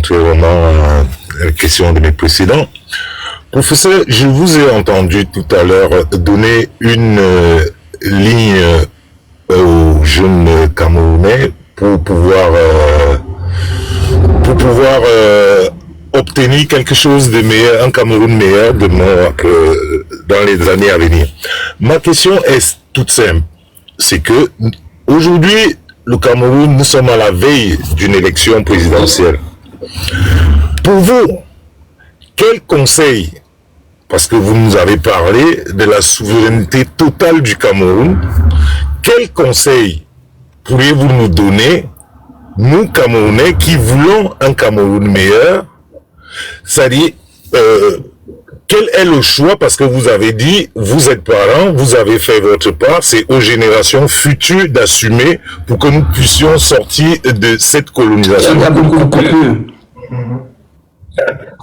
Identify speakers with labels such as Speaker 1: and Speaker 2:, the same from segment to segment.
Speaker 1: contrairement à la question de mes précédents. Professeur, je vous ai entendu tout à l'heure donner une ligne aux jeunes Camerounais pour pouvoir obtenir quelque chose de meilleur, un Cameroun meilleur dans les années à venir. Ma question est toute simple. C'est que aujourd'hui, le Cameroun, nous sommes à la veille d'une élection présidentielle. Pour vous, quel conseil, parce que vous nous avez parlé de la souveraineté totale du Cameroun, quel conseil pourriez-vous nous donner, nous Camerounais qui voulons un Cameroun meilleur? C'est-à-dire, quel est le choix? Parce que vous avez dit, vous êtes parents, vous avez fait votre part, c'est aux générations futures d'assumer pour que nous puissions sortir de cette colonisation.
Speaker 2: Il y a beaucoup plus.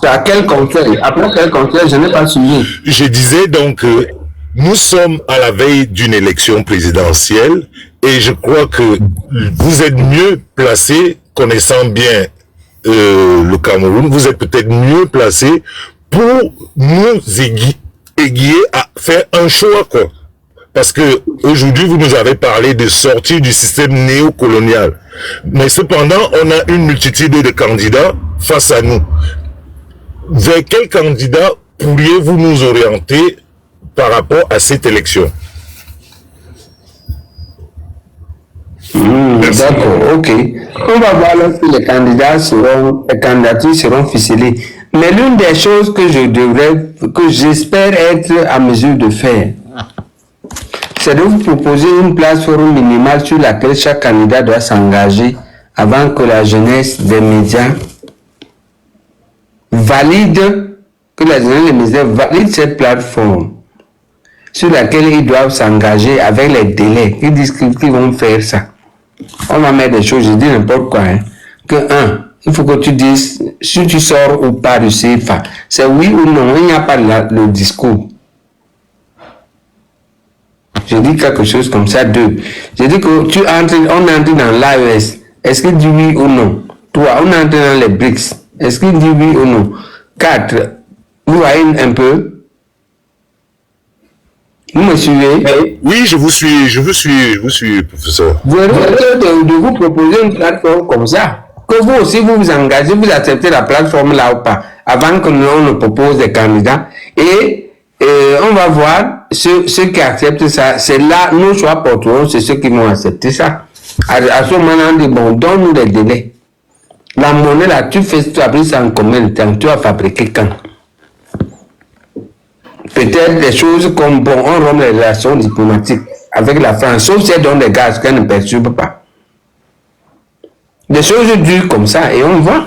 Speaker 2: À quel conseil? Après quel conseil? Je n'ai pas suivi.
Speaker 1: Je disais donc que nous sommes à la veille d'une élection présidentielle et je crois que vous êtes mieux placé, connaissant bien le Cameroun, vous êtes peut-être mieux placé pour nous aiguiller à faire un choix, quoi. Parce que aujourd'hui, vous nous avez parlé de sortir du système néocolonial. Mais cependant, on a une multitude de candidats face à nous. Vers quel candidat pourriez-vous nous orienter par rapport à cette élection?
Speaker 2: D'accord, ok. On va voir lorsque les candidatures seront ficelées. Mais l'une des choses que j'espère être à mesure de faire, c'est de vous proposer une plateforme minimale sur laquelle chaque candidat doit s'engager avant que la jeunesse des médias valide cette plateforme sur laquelle ils doivent s'engager avec les délais. Ils disent qu'ils vont faire ça. On va mettre des choses, je dis n'importe quoi. Il faut que tu dises si tu sors ou pas du CFA. C'est oui ou non, il n'y a pas le discours. Je dis quelque chose comme ça. 2. Je dis que on entre dans l'AES. Est-ce qu'il dit oui ou non? 3. On entre dans les BRICS. Est-ce qu'il dit oui ou non? 4. Vous voyez un peu? Vous me suivez?
Speaker 1: Oui, je vous suis, professeur.
Speaker 2: Vous avez de vous proposer une plateforme comme ça. Que vous aussi vous engagez, vous acceptez la plateforme là ou pas, avant que nous on nous propose des candidats. Et on va voir ceux qui acceptent ça. C'est là, nos choix porteront, c'est ceux qui vont accepter ça. À ce moment-là, on dit, bon, donne-nous des délais. La monnaie là, tu as pris ça en combien de temps? Tu as fabriqué quand? Peut-être des choses comme, bon, on rompt les relations diplomatiques avec la France, sauf si elle donne des gaz qu'elle ne perturbe pas. Des choses dures comme ça, et on voit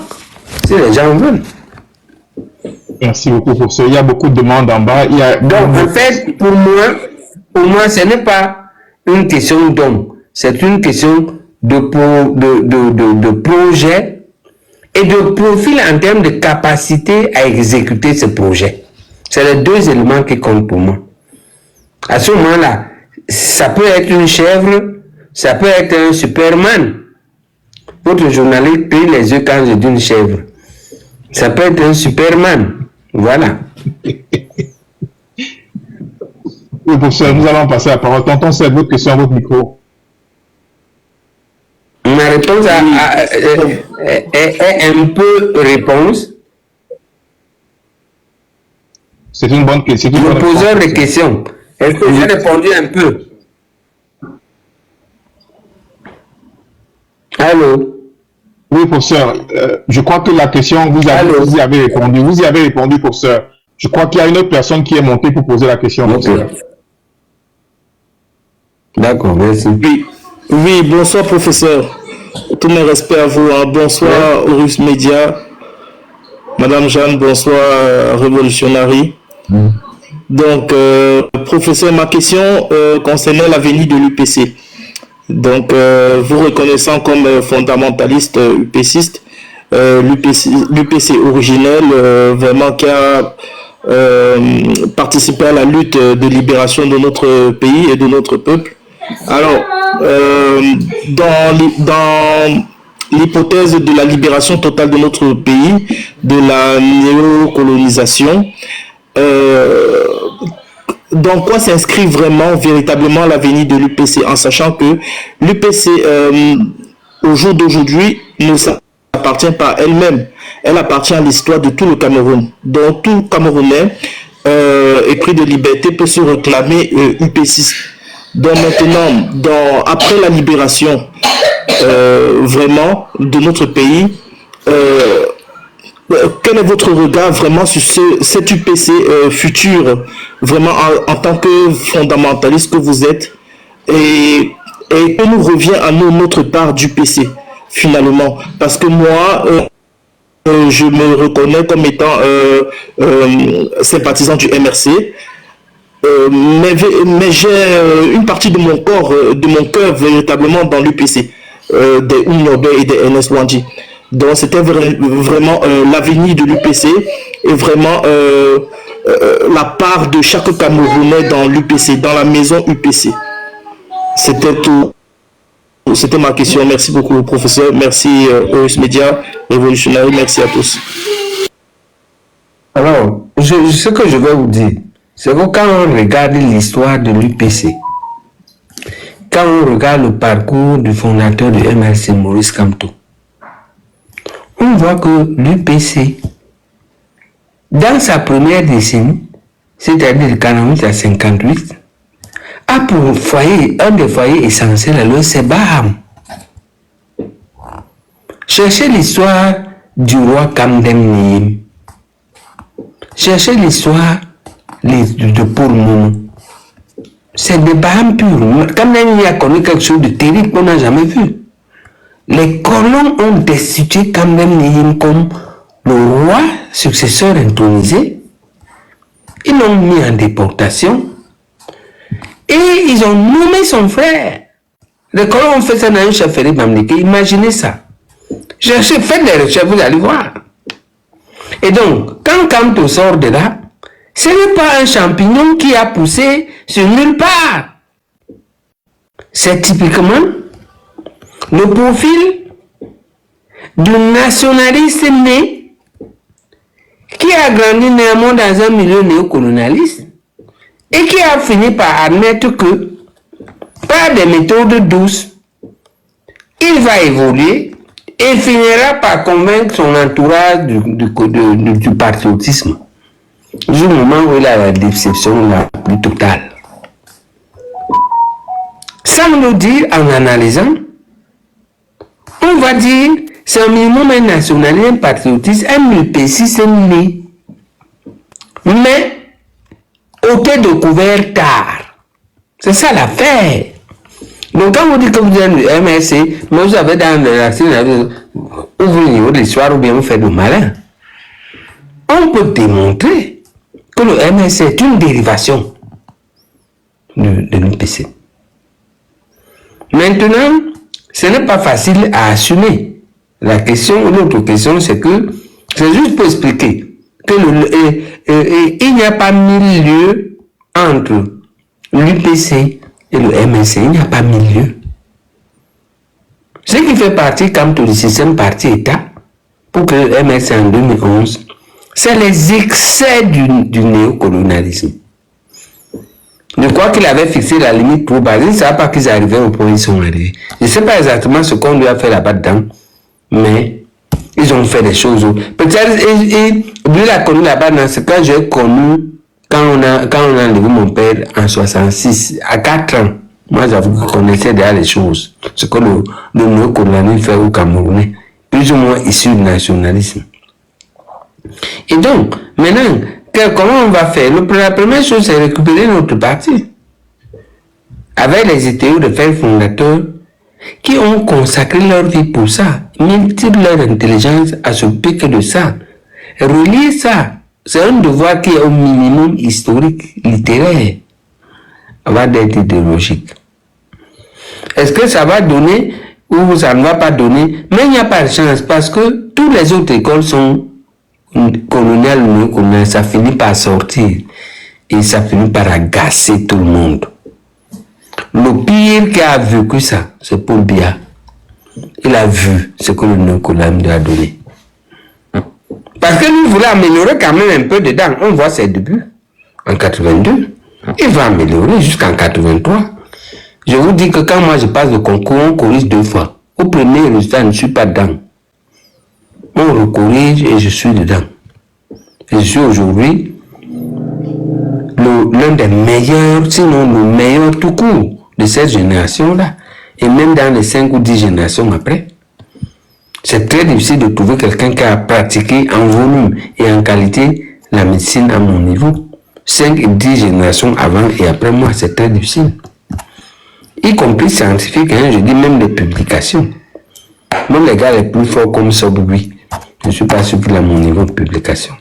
Speaker 2: si les gens veulent.
Speaker 3: Merci beaucoup pour ça. Il y a beaucoup de demandes en bas.
Speaker 2: Donc, en fait, pour moi, ce n'est pas une question d'homme. C'est une question de projet et de profil en termes de capacité à exécuter ce projet. C'est les deux éléments qui comptent pour moi. À ce moment-là, ça peut être une chèvre, ça peut être un Superman. Votre journaliste plie les yeux quand je dis une chèvre. Ça peut être un Superman. Voilà.
Speaker 3: Oui, professeur, nous allons passer à la parole. Tonton, c'est votre question à votre micro.
Speaker 2: Ma réponse est un peu réponse.
Speaker 3: C'est une bonne question.
Speaker 2: Je posais des questions. Est-ce que j'ai répondu un peu? Allô?
Speaker 3: Oui, professeur. Je crois que la question, vous y avez répondu. Vous y avez répondu, professeur. Je crois qu'il y a une autre personne qui est montée pour poser la question.
Speaker 2: Okay. D'accord, merci.
Speaker 4: Oui, bonsoir, professeur. Tous mes respects à vous. Bonsoir, Horus Média. Madame Jeanne, bonsoir, Révolutionary. Donc, professeur, ma question concernait l'avenir de l'UPC. Donc, vous reconnaissant comme fondamentaliste UPCiste, l'UPC originel, vraiment qui a participé à la lutte de libération de notre pays et de notre peuple. Alors, dans l'hypothèse de la libération totale de notre pays, de la néocolonisation. Dans quoi s'inscrit vraiment, véritablement l'avenir de l'UPC, en sachant que l'UPC, au jour d'aujourd'hui, ne s'appartient pas à elle-même. Elle appartient à l'histoire de tout le Cameroun. Donc tout Camerounais épris de liberté peut se réclamer UPC. Donc maintenant, après la libération vraiment de notre pays, quel est votre regard vraiment sur cet UPC futur, vraiment en tant que fondamentaliste que vous êtes, et que nous revient à nous notre part d'UPC finalement? Parce que moi, je me reconnais comme étant sympathisant du MRC, mais j'ai une partie de mon corps, de mon cœur véritablement dans l'UPC, des Ounyobe et des NS Wandi. Donc c'était vraiment l'avenir de l'UPC et vraiment la part de chaque Camerounais dans l'UPC, dans la maison UPC. C'était tout. C'était ma question. Merci beaucoup, professeur. Merci, Horus Media, Révolutionnaire. Merci à tous.
Speaker 2: Alors, ce que je vais vous dire, c'est que quand on regarde l'histoire de l'UPC, quand on regarde le parcours du fondateur du MRC, Maurice Kamto, on voit que l'UPC, dans sa première décennie, c'est-à-dire de 48 à 58, a pour foyer, un des foyers essentiels alors c'est Baham. Cherchez l'histoire du roi Kamdem Niyim. Cherchez l'histoire de Paul Momo. C'est de Baham pur. Kamdem Niyim a connu quelque chose de terrible qu'on n'a jamais vu. Les colons ont destitué Kamdem Niyim comme le roi successeur intronisé. Ils l'ont mis en déportation. Et ils ont nommé son frère. Les colons ont fait ça dans une chefferie Bamdeke. Imaginez ça. Cherchez, faites des recherches, vous allez voir. Et donc, quand Kamto sort de là, ce n'est pas un champignon qui a poussé sur nulle part. C'est typiquement le profil du nationaliste né qui a grandi néanmoins dans un milieu néocolonialiste et qui a fini par admettre que par des méthodes douces, il va évoluer et finira par convaincre son entourage du patriotisme. Du moment où il a la déception la plus totale. Sans nous dire, en analysant, on va dire, c'est un minimum un nationaliste, un patriotisme, un UPC, né. Mais, été découvert tard. C'est ça l'affaire. Donc, quand vous dites que vous êtes le MRC, mais vous avez dans la ouvrir le niveau de l'histoire ou bien vous faites du malin, on peut démontrer que le MRC est une dérivation de l'UPC. Maintenant, ce n'est pas facile à assumer. La question, l'autre question, c'est que, c'est juste pour expliquer que il n'y a pas mille lieux entre l'UPC et le MRC. Il n'y a pas mille lieux. Ce qui fait partie, comme tout le système parti-État, pour que le MRC en 2011, c'est les excès du néocolonialisme. Je crois qu'il avait fixé la limite trop bas. Je ne savais pas qu'ils arrivaient au point où ils sont arrivés. Je ne sais pas exactement ce qu'on lui a fait là-bas dedans, mais ils ont fait des choses. Peut-être, lui l'a connu là-bas dans ce cas, j'ai connu quand on a enlevé mon père en 66, à 4 ans. Moi, j'avoue que je connaissais déjà les choses. Ce que le néocolonialisme fait au Cameroun, plus ou moins issu du nationalisme. Et donc, maintenant, comment on va faire? La première chose, c'est récupérer notre parti. Avec les idéaux de pères fondateurs qui ont consacré leur vie pour ça, multiplient leur intelligence à s'occuper que de ça. Relier ça, c'est un devoir qui est au minimum historique, littéraire, avant d'être idéologique. Est-ce que ça va donner ou ça ne va pas donner? Mais il n'y a pas de chance parce que toutes les autres écoles sont coloniales ou néocoloniales, ça finit par sortir et ça finit par agacer tout le monde. Le pire qui a vécu ça, c'est Paul Biya. il a vu ce que le Nkolam lui a donné. Parce que lui voulait améliorer quand même un peu dedans. On voit ses débuts en 82. Il va améliorer jusqu'en 83. Je vous dis que quand moi je passe le concours, on corrige 2 fois. Au premier résultat, je ne suis pas dedans. On recorrige et je suis dedans. Et je suis aujourd'hui l'un des meilleurs, sinon le meilleur tout court de cette génération-là. Et même dans les 5 ou 10 générations après. C'est très difficile de trouver quelqu'un qui a pratiqué en volume et en qualité la médecine à mon niveau. 5 et 10 générations avant et après moi, c'est très difficile. Y compris scientifique, hein, je dis même les publications. Même les gars les plus forts comme Sobui, je ne suis pas sûr qu'il a mon niveau de publication.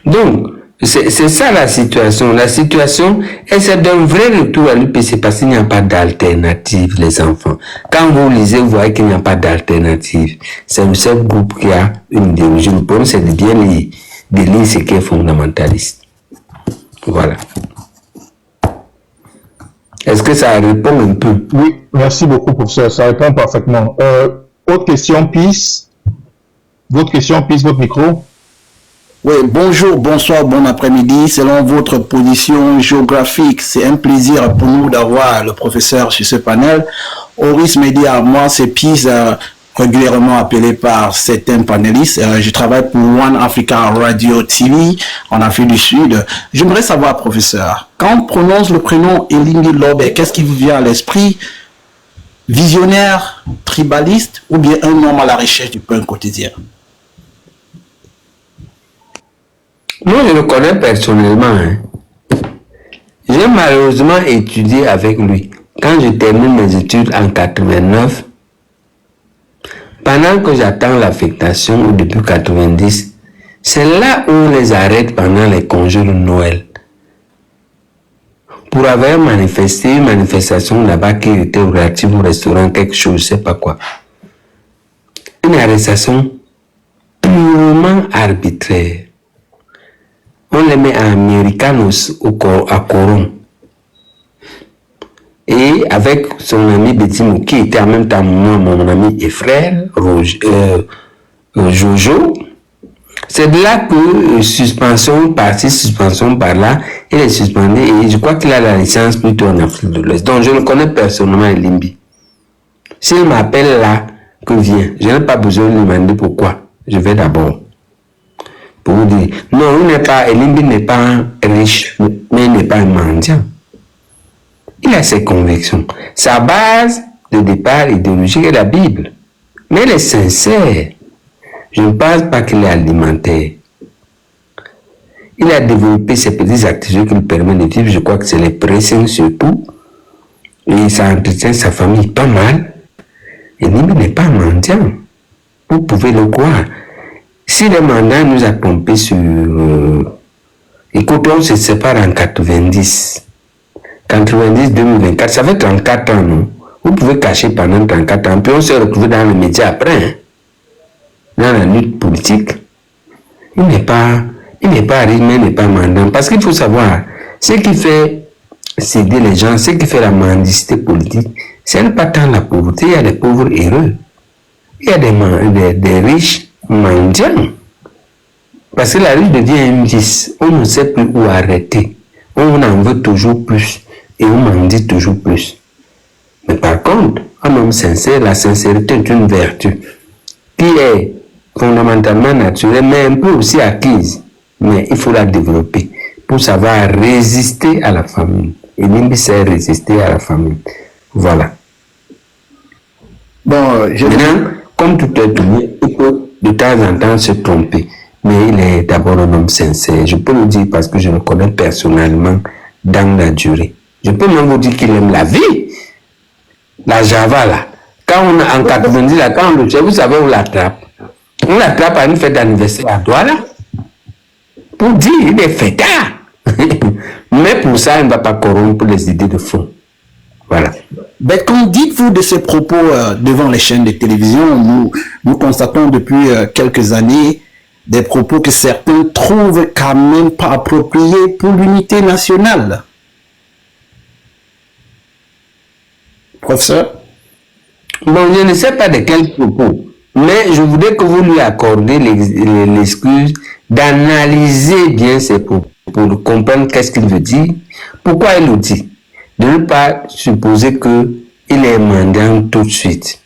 Speaker 2: Donc, c'est ça la situation. La situation, c'est d'un vrai retour à l'UPC parce qu'il n'y a pas d'alternative, les enfants. Quand vous lisez, vous voyez qu'il n'y a pas d'alternative. C'est le seul groupe qui a une idéologie. Le problème, c'est de bien lire ce qui est fondamentaliste. Voilà. Est-ce que ça répond un peu?
Speaker 3: Oui, merci beaucoup, professeur. Ça répond parfaitement. Autre question, Peace. Votre question, Peace, votre micro.
Speaker 5: Oui, bonjour, bonsoir, bon après-midi. Selon votre position géographique, c'est un plaisir pour nous d'avoir le professeur sur ce panel. Horis Media, moi, c'est Peace, régulièrement appelé par certains panélistes. Je travaille pour One Africa Radio TV en Afrique du Sud. J'aimerais savoir, professeur, quand on prononce le prénom Elingi Lobe, qu'est-ce qui vous vient à l'esprit? Visionnaire, tribaliste ou bien un homme à la recherche du pain quotidien?
Speaker 2: Moi, je le connais personnellement. Hein. J'ai malheureusement étudié avec lui. Quand je termine mes études en 89, pendant que j'attends l'affectation au début 90, c'est là où on les arrête pendant les congés de Noël. Pour avoir manifesté une manifestation là-bas qui était relative au restaurant, quelque chose, je ne sais pas quoi. Une arrestation purement arbitraire. On les met à Americanos à Coron. Et avec son ami Betimo, qui était en même temps moi, mon ami et frère, Jojo, c'est de là que suspension par-ci, suspension par-là, il est suspendu et je crois qu'il a la licence plutôt en Afrique de l'Ouest. Donc je ne connais personnellement Elimbi. S'il m'appelle là, que vient, je n'ai pas besoin de lui demander pourquoi. Je vais d'abord. Pour vous dire, non, Elimbi n'est pas riche, mais il n'est pas un mendiant. Il a ses convictions. Sa base de départ idéologique est la Bible. Mais elle est sincère. Je ne pense pas qu'il est alimentaire. Il a développé ses petites activités qui lui permettent de vivre. Je crois que c'est les pressings surtout. Et ça entretient sa famille pas mal. Elimbi n'est pas un mendiant. Vous pouvez le croire. Si le mandat nous a trompé sur... Écoute, on se sépare en 90. 90-2024, ça fait 34 ans, non? Vous pouvez cacher pendant 34 ans, puis on se retrouve dans les médias après, hein? Dans la lutte politique. Il n'est pas riche, mais il n'est pas mandant. Parce qu'il faut savoir, ce qui fait céder les gens, ce qui fait la mendicité politique, c'est pas tant la pauvreté, il y a des pauvres heureux. Il y a des riches mendiants. Parce que la riche devient un vice. On ne sait plus où arrêter. On en veut toujours plus. Et on mendie toujours plus. Mais par contre, un homme sincère, la sincérité est une vertu qui est fondamentalement naturelle, mais un peu aussi acquise. Mais il faut la développer pour savoir résister à la famine. Et Elimbi sait résister à la famine. Voilà.
Speaker 5: Bon,
Speaker 2: maintenant, comme tout est humain, il peut de temps en temps se tromper. Mais il est d'abord un homme sincère. Je peux le dire parce que je le connais personnellement dans la durée. Je peux même vous dire qu'il aime la vie. La Java, là. Quand on a en 90, là, quand on le tue, vous savez, on l'attrape. On l'attrape à une fête d'anniversaire à Douala. Pour dire, il est fêtard. Mais pour ça, il ne va pas corrompre les idées de fond. Voilà.
Speaker 5: Ben, qu'en dites-vous de ces propos devant les chaînes de télévision? Nous constatons depuis quelques années des propos que certains trouvent quand même pas appropriés pour l'unité nationale. Professeur?
Speaker 2: Bon, je ne sais pas de quel propos, mais je voudrais que vous lui accordez l'excuse d'analyser bien ses propos, pour comprendre qu'est-ce qu'il veut dire, pourquoi il le dit. De ne pas supposer qu'il est mendiant tout de suite.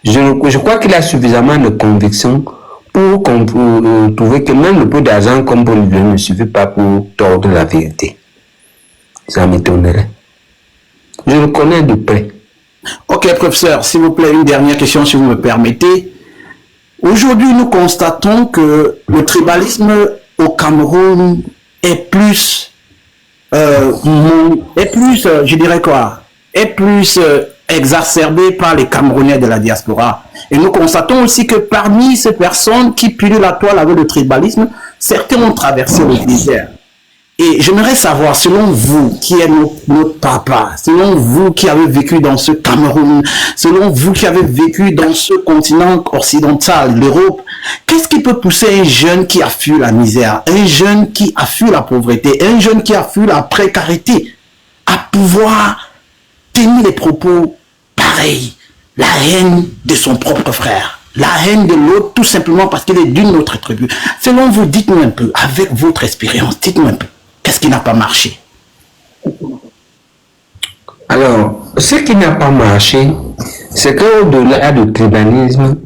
Speaker 2: Je crois qu'il a suffisamment de conviction pour trouver que même le peu d'argent comme pour lui donner ne suffit pas pour tordre la vérité. Ça m'étonnerait. Je le connais de près.
Speaker 5: Ok, professeur, s'il vous plaît, une dernière question, si vous me permettez. Aujourd'hui, nous constatons que le tribalisme au Cameroun est plus, je dirais quoi, est plus exacerbé par les Camerounais de la diaspora. Et nous constatons aussi que parmi ces personnes qui pilent la toile avec le tribalisme, certains ont traversé le désert. Et j'aimerais savoir, selon vous, qui est notre papa, selon vous qui avez vécu dans ce Cameroun, selon vous qui avez vécu dans ce continent occidental, l'Europe, qu'est-ce qui peut pousser un jeune qui a fui la misère, un jeune qui a fui la pauvreté, un jeune qui a fui la précarité, à pouvoir tenir des propos pareils, la haine de son propre frère, la haine de l'autre, tout simplement parce qu'il est d'une autre tribu. Selon vous, dites-nous un peu, avec votre expérience, dites-nous un peu. Qu'est-ce qui n'a pas marché?
Speaker 2: Alors, ce qui n'a pas marché, c'est qu'au-delà du tribalisme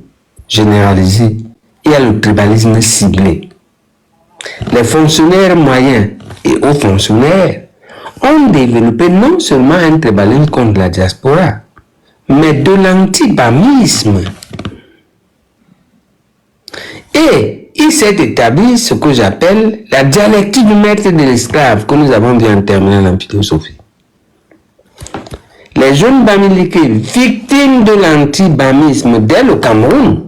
Speaker 2: généralisé, il y a le tribalisme ciblé. Les fonctionnaires moyens et hauts fonctionnaires ont développé non seulement un tribalisme contre la diaspora, mais de l'antibamisme. Et il s'est établi ce que j'appelle la dialectique du maître et de l'esclave que nous avons vu en terminant en philosophie. Les jeunes Bamileke, victimes de l'antibamisme dès le Cameroun,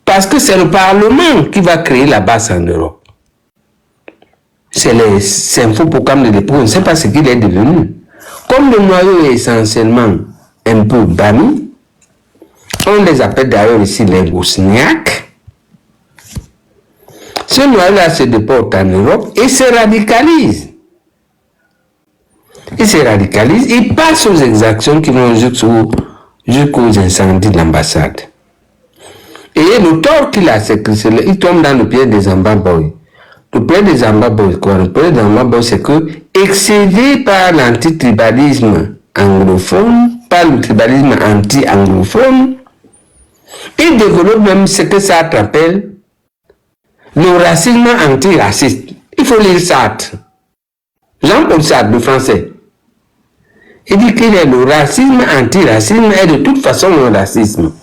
Speaker 2: parce que c'est le Parlement qui va créer la base en Europe. C'est les infoprogrames de l'époque, on ne sait pas ce qu'il est devenu. Comme le noyau est essentiellement un peu bami, on les appelle d'ailleurs ici les bosniaques. Ce noyau-là se déporte en Europe et se radicalise. Il se radicalise, il passe aux exactions qui vont jusqu'aux incendies de l'ambassade. Et le tort qu'il a, c'est qu'il tombe dans le pied des Ambaboy. Le pied des Ambaboy, quoi? Le pied des Ambaboy, c'est que, excédé par l'antitribalisme anglophone, par le tribalisme anti-anglophone, il développe même ce que ça appelle le racisme anti-raciste. Il faut lire Sartre. Jean-Paul Sartre, le français. Il dit qu'il est le racisme anti-racisme et de toute façon le racisme.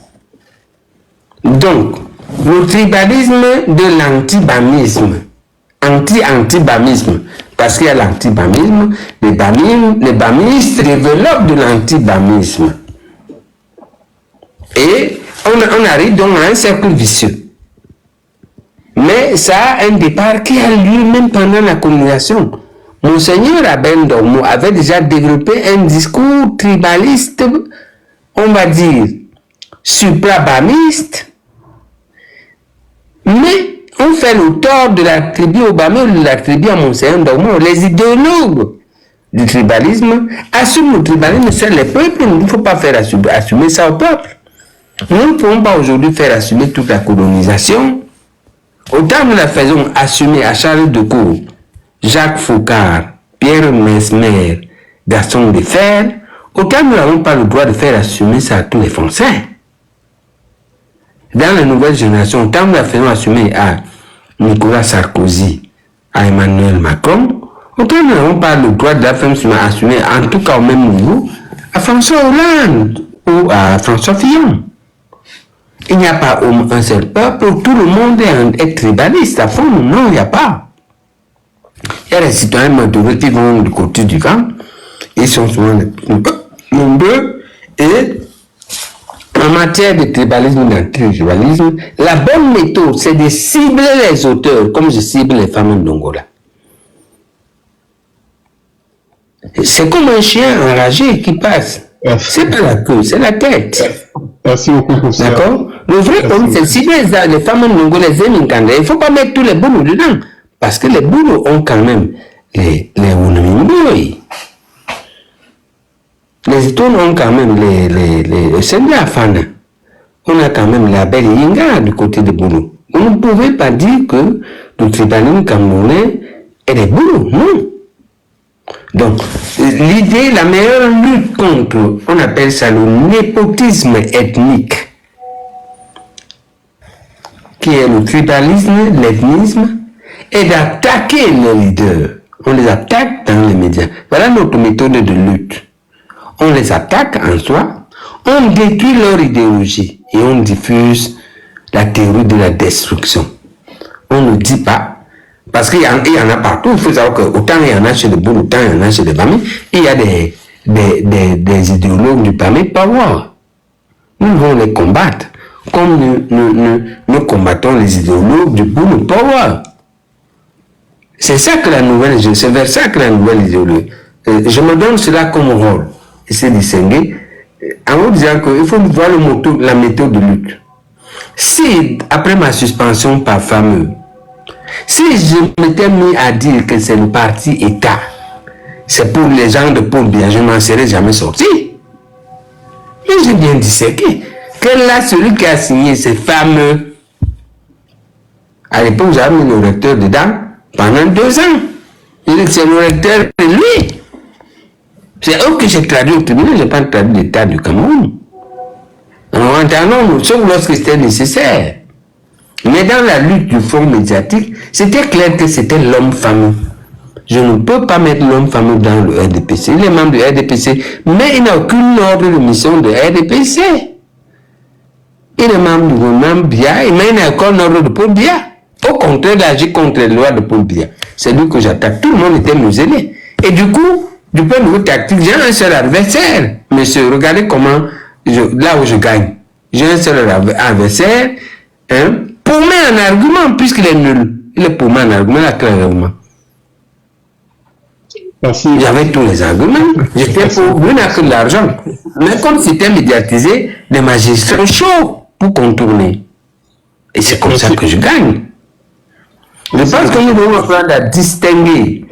Speaker 2: Donc, le tribalisme de l'antibamisme, anti-antibamisme, parce qu'il y a l'antibamisme, les bamistes développent de l'antibamisme. Et on arrive donc à un cercle vicieux. Mais ça a un départ qui a lieu même pendant la colonisation. Monseigneur Aben Dormo avait déjà développé un discours tribaliste, on va dire, supra-bamiste, mais on fait le tort de la tribu Obama ou de la tribu à Monseigneur Dormo. Les idéologues du tribalisme assument le tribalisme sur les peuples. Il ne faut pas faire assumer ça au peuple. Nous ne pouvons pas aujourd'hui faire assumer toute la colonisation. Autant nous la faisons assumer à Charles de Gaulle, Jacques Faucard, Pierre Mesmer, Gaston Defferre, autant nous n'avons pas le droit de faire assumer ça à tous les Français. Dans la nouvelle génération, autant nous la faisons assumer à Nicolas Sarkozy, à Emmanuel Macron, autant nous n'avons pas le droit de la faire assumer, en tout cas au même niveau, à François Hollande ou à François Fillon. Il n'y a pas un seul peuple, tout le monde est tribaliste à fond. Non, il n'y a pas. Il y a les citoyens modérés qui vont du côté du vent. Ils sont souvent nombreux. Et en matière de tribalisme et d'anti-tribalisme, la bonne méthode, c'est de cibler les auteurs, comme je cible les femmes d'Angola. C'est comme un chien enragé qui passe. C'est pas la queue, c'est la tête.
Speaker 3: Merci beaucoup, professeur.
Speaker 2: D'accord? Le vrai problème, c'est si les femmes congolaises aiment Nkanda, il ne faut pas mettre tous les boulots dedans. Parce que les boulots ont quand même les Unamimboy. Les Itones ont quand même c'est de la fan. On a quand même la belle Yinga du côté de Boulou. Vous ne pouvez pas dire que le tribalisme camerounais est des Boulou, non. Donc, l'idée, la meilleure lutte contre, on appelle ça le népotisme ethnique, qui est le tribalisme, l'ethnisme, est d'attaquer les leaders. On les attaque dans les médias. Voilà notre méthode de lutte. On les attaque en soi, on détruit leur idéologie et on diffuse la théorie de la destruction. On ne dit pas, parce qu'il y en a partout, il faut savoir qu'autant il y en a chez les Boules, autant il y en a chez les Bamé, il y a des idéologues du Bamé Power. Nous devons les combattre, comme nous combattons les idéologues du Boules Power. C'est ça que la nouvelle, c'est vers ça que la nouvelle idéologie. Je me donne cela comme rôle, et c'est distinguer, en vous disant qu'il faut voir la méthode de lutte. Si, après ma suspension par fameux, si je m'étais mis à dire que c'est le parti État, c'est pour les gens de Paul Biya, je n'en serais jamais sorti. Mais j'ai bien disséqué que là, celui qui a signé ces fameux, à l'époque, j'avais mis le recteur dedans pendant 2 ans. Il dit que c'est le recteur de lui. C'est eux que j'ai traduit au tribunal, je n'ai pas traduit l'État du Cameroun. En entendant, sauf lorsque c'était nécessaire. Mais dans la lutte du front médiatique, c'était clair que c'était l'homme fameux. Je ne peux pas mettre l'homme fameux dans le RDPC. Il est membre du RDPC, mais il n'a aucune ordre de mission de RDPC. Il est membre du gouvernement Biya, mais il n'a aucun ordre de Paul Biya. Au contraire d'agir contre les lois de Paul Biya. C'est lui que j'attaque. Tout le monde était muselé. Et du coup, du point de vue tactique, j'ai un seul adversaire. Monsieur, regardez comment, là où je gagne. J'ai un seul adversaire, pour moi un argument, puisqu'il est nul. Il est pour moi un argument, là, clairement.
Speaker 3: Merci.
Speaker 2: J'avais tous les arguments. J'étais pour, lui n'a que de l'argent. Mais comme c'était médiatisé, les magistrats sont chauds pour contourner. Et c'est comme ça que je gagne. Je pense que nous devons apprendre à distinguer.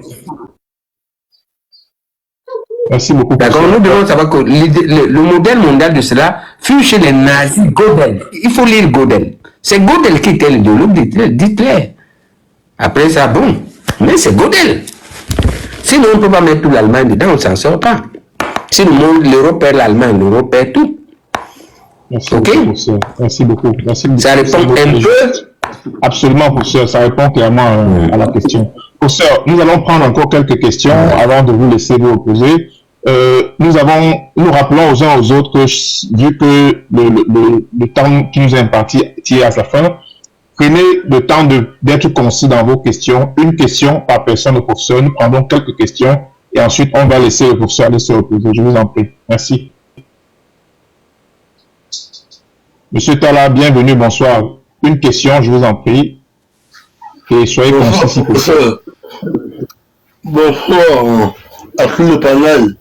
Speaker 3: Merci beaucoup.
Speaker 2: D'accord, nous devons savoir que le modèle mondial de cela fut chez les nazis, Gödel. Il faut lire Gödel. C'est Gödel qui était l'idéologue d'Hitler. Après ça, bon. Mais c'est Gödel. Sinon, on ne peut pas mettre tout l'Allemagne dedans, on ne s'en sort pas. Si le monde, l'Europe perd l'Allemagne, l'Europe perd tout.
Speaker 3: Merci
Speaker 2: ok
Speaker 3: beaucoup, professeur. Merci beaucoup. Merci beaucoup.
Speaker 2: Ça répond un peu.
Speaker 3: Absolument, professeur. Ça répond clairement à la question. Professeur, nous allons prendre encore quelques questions avant de vous laisser vous opposer. Nous rappelons aux uns aux autres que, vu que le temps qui nous est imparti tire à sa fin, prenez le temps d'être concis dans vos questions. Une question par personne au professeur. Nous prendrons quelques questions et ensuite on va laisser le professeur aller se reposer. Je vous en prie. Merci. Monsieur Tala, bienvenue, bonsoir. Une question, je vous en prie. Et soyez concis si possible.
Speaker 6: Bonsoir à tout le panel.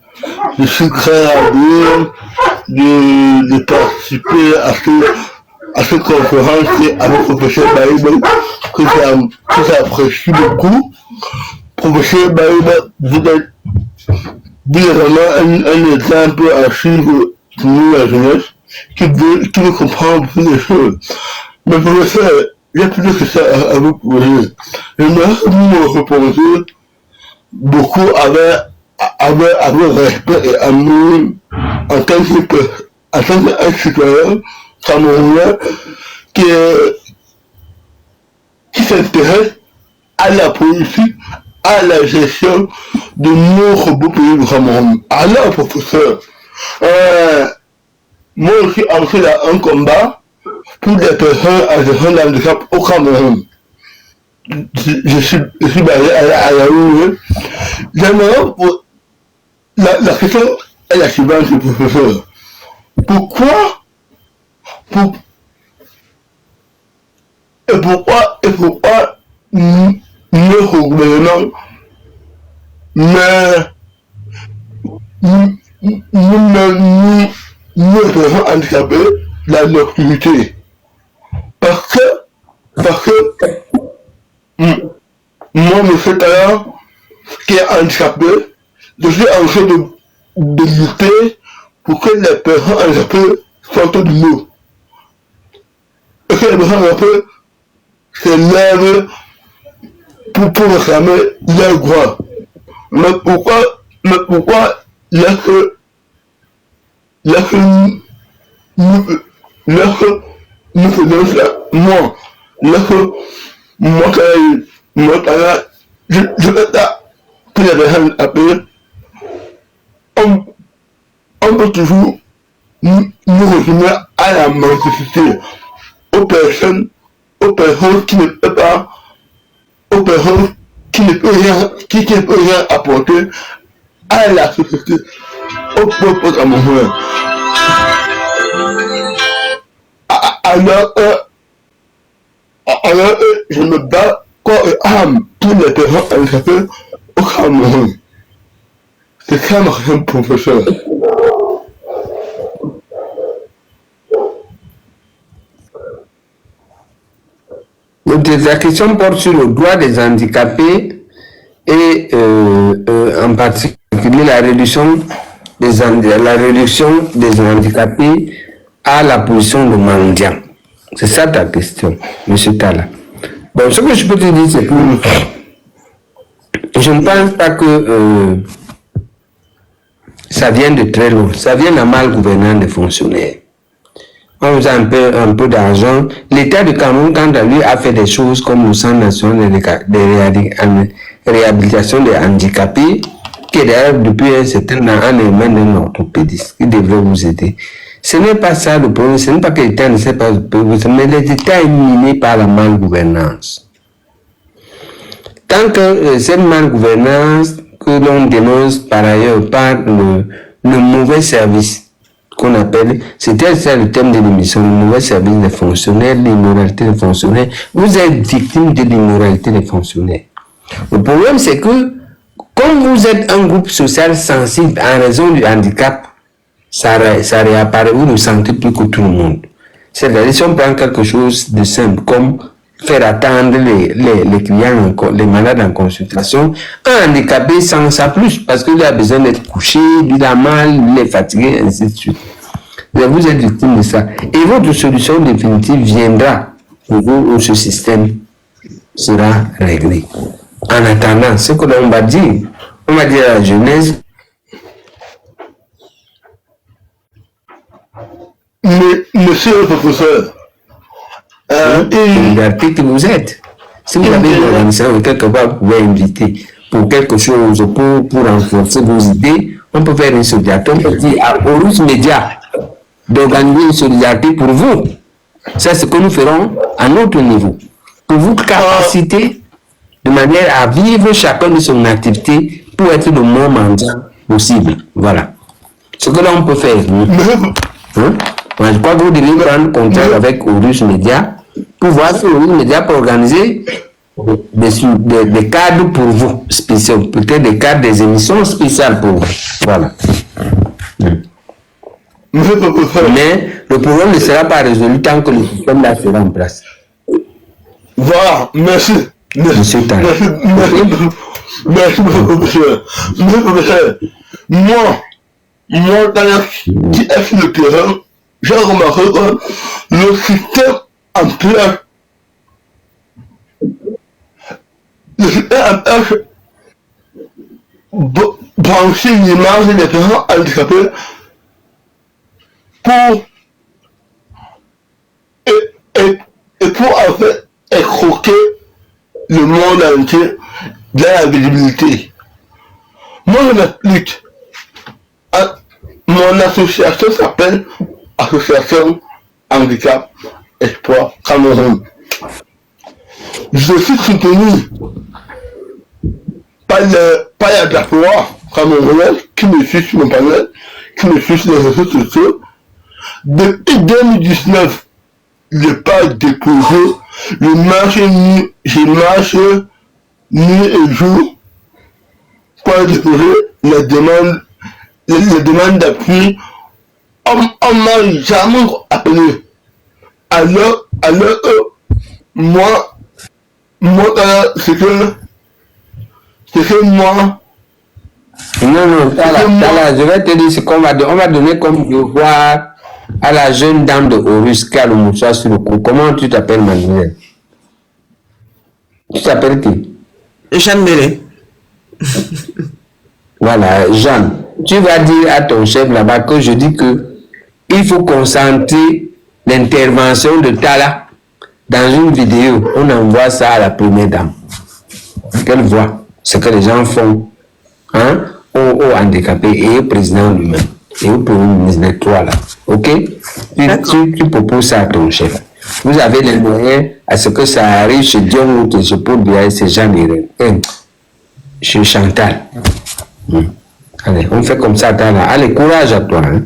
Speaker 6: Je suis très ravi de participer à cette conférence avec le professeur Baïba, que j'apprécie beaucoup. Professeur Baïba, vous êtes vraiment un exemple à suivre pour nous, la jeunesse, qui veut comprendre toutes les choses. Mais professeur, il y a plus que ça à vous poser. J'aimerais que vous me répondiez beaucoup avec respect et amour en tant que citoyen camerounais qui s'intéresse à la politique, à la gestion de notre beau pays du Cameroun. Alors, professeur, moi aussi, entré dans un combat pour des personnes à gestion d'handicap au Cameroun. Je suis basé à la rue. J'aimerais la question est la suivante, professeur. Pourquoi notre gouvernement nous devons handicapés la nocturnité? Parce que moi, monsieur Tala, qui est handicapé, je suis en train de lutter pour que les personnes handicapées sortent de l'eau. Et que les personnes handicapées se lèvent pour réclamer leurs droits. Mais pourquoi lorsque nous faisons ça, moi, je fais ça pour les personnes handicapées, on peut toujours nous retourner à la mendicité, aux personnes qui ne peuvent pas, aux personnes qui ne peuvent rien apporter à la société, au peuple camerounais. Alors, je me bats corps et âme pour les personnes handicapées au Cameroun. C'est ça ma raison, professeur.
Speaker 2: Donc, la question porte sur le droit des handicapés et en particulier la réduction des handicapés à la position de mendiant. C'est ça ta question, M. Tala. Bon, ce que je peux te dire, c'est que je ne pense pas que ça vient de très loin. Ça vient d'un mal gouvernant des fonctionnaires. On vous a un peu d'argent. L'État de Cameroun, quant à lui, a fait des choses comme le Centre national de réhabilitation des handicapés, qui est d'ailleurs depuis un certain temps un élément d'un orthopédiste qui devrait vous aider. Ce n'est pas ça le problème, ce n'est pas que l'État ne sait pas vous, mais l'État est miné par la malgouvernance. Tant que cette malgouvernance que l'on dénonce par ailleurs par le mauvais service qu'on appelle, c'était ça le thème de l'émission, le mauvais service des fonctionnaires, l'immoralité des fonctionnaires. Vous êtes victime de l'immoralité des fonctionnaires. Le problème, c'est que, comme vous êtes un groupe social sensible en raison du handicap, ça réapparaît, vous ne sentez plus que tout le monde. C'est-à-dire, si on prend quelque chose de simple, comme faire attendre les clients, les malades en consultation, un handicapé sent ça plus, parce qu'il a besoin d'être couché, il a mal, il est fatigué, ainsi de suite. Mais vous êtes victime de ça. Et votre solution définitive viendra au jour où ce système sera réglé. En attendant, ce que l'on va dire à la jeunesse,
Speaker 6: monsieur le professeur,
Speaker 2: liberté que vous êtes. Si vous avez une organisation quelque part, vous pouvez inviter pour quelque chose, pour renforcer vos idées, on peut faire une solidarité. On peut dire à Horus Média d'organiser une solidarité pour vous. Ça, c'est ce que nous ferons à notre niveau. Pour vous capaciter de manière à vivre chacun de son activité pour être le moins mendiant possible. Voilà. Ce que là, on peut faire. Moi, je crois que vous devez prendre contact avec Horus Média pour voir si Horus Média peut organiser des cadres pour vous, spéciaux, peut-être des cadres des émissions spéciales pour vous. Voilà. Mais le problème ne sera pas résolu tant que le système là sera en place.
Speaker 6: Voilà, merci.
Speaker 2: Monsieur Tan.
Speaker 6: Merci, professeur. Monsieur le professeur, moi, qui est sur le terrain, j'ai remarqué que le système en place, brancher l'image des personnes handicapées pour en fait escroquer le monde entier de la visibilité. Moi, je m'explique. Mon association s'appelle Association Handicap Espoir Cameroun. Je suis soutenu par la diaspora camerounaise qui me suit sur mon panel, qui me suit sur les réseaux sociaux. Depuis 2019, je n'ai pas déposé je marche nuit et jour pour déposer les demandes d'appui. On m'a jamais appelé. Alors moi, c'est que moi,
Speaker 2: Non, je vais te dire ce qu'on va donner. On va donner comme devoir à la jeune dame de Horus qui a le mouchoir sur le cou. Comment tu t'appelles, mademoiselle? Tu t'appelles qui?
Speaker 7: Jeanne Mélé.
Speaker 2: Voilà, Jeanne. Tu vas dire à ton chef là-bas que je dis que il faut concentrer l'intervention de Tala dans une vidéo. On envoie ça à la première dame. Qu'elle voit ce que les gens font, hein, aux handicapés et au président lui-même. Et au premier ministre, toi là. Ok? Tu proposes ça à ton chef. Vous avez les moyens à ce que ça arrive chez Dion ou chez Paul Biya et ces gens chez Chantal. Allez, on fait comme ça, Tala. Allez, courage à toi. Hein.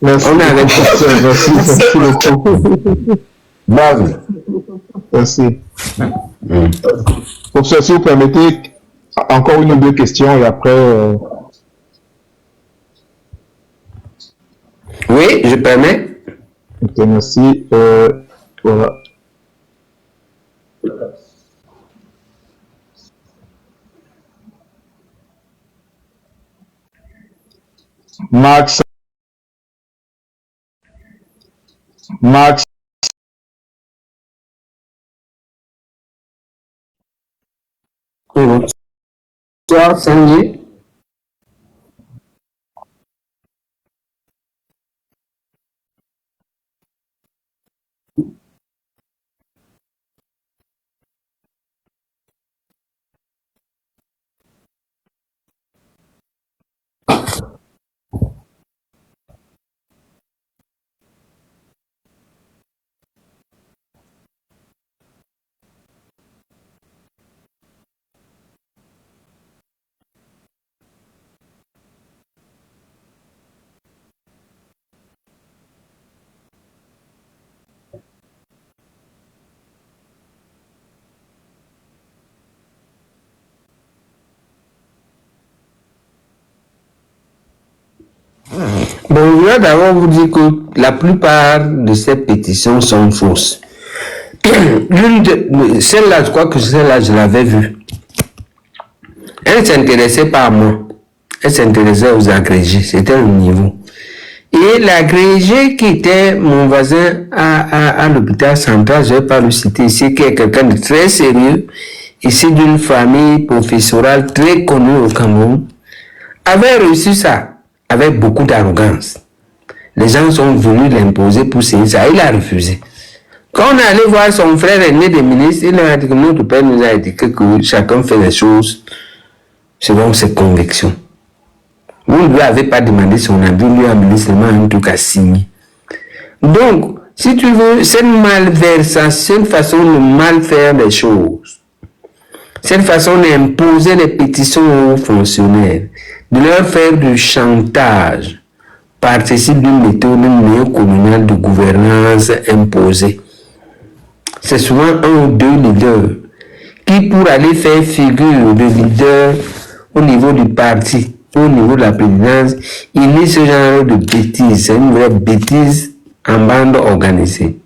Speaker 3: Merci.
Speaker 2: On est avec toi.
Speaker 3: Merci beaucoup.
Speaker 2: Bravo.
Speaker 3: Merci. Professeur, si vous permettez, encore une ou deux questions et après...
Speaker 2: Oui, je permets.
Speaker 3: Ok, merci. Voilà. Max.
Speaker 2: Bonsoir, Sandy. Bon, je vais d'abord vous dire que la plupart de ces pétitions sont fausses. Celle-là, je crois que celle-là, je l'avais vue. Elle ne s'intéressait pas à moi. Elle s'intéressait aux agrégés. C'était le niveau. Et l'agrégé qui était mon voisin à l'hôpital central, je ne vais pas le citer ici, qui est quelqu'un de très sérieux, ici d'une famille professorale très connue au Cameroun, avait reçu ça avec beaucoup d'arrogance. Les gens sont venus l'imposer pour signer ça. Il a refusé. Quand on est allé voir son frère aîné des ministres, il a dit que notre père nous a dit que chacun fait les choses selon ses convictions. Vous ne lui avez pas demandé son avis, lui a amené seulement un truc à signer. Donc, si tu veux, cette malversation, cette façon de mal faire les choses, cette façon d'imposer les pétitions aux fonctionnaires, de leur faire du chantage, participe d'une méthode néocoloniale de gouvernance imposée. C'est souvent un ou deux leaders qui, pour aller faire figure de leader au niveau du parti, au niveau de la présidence, initient ce genre de bêtises. C'est une vraie bêtise en bande organisée.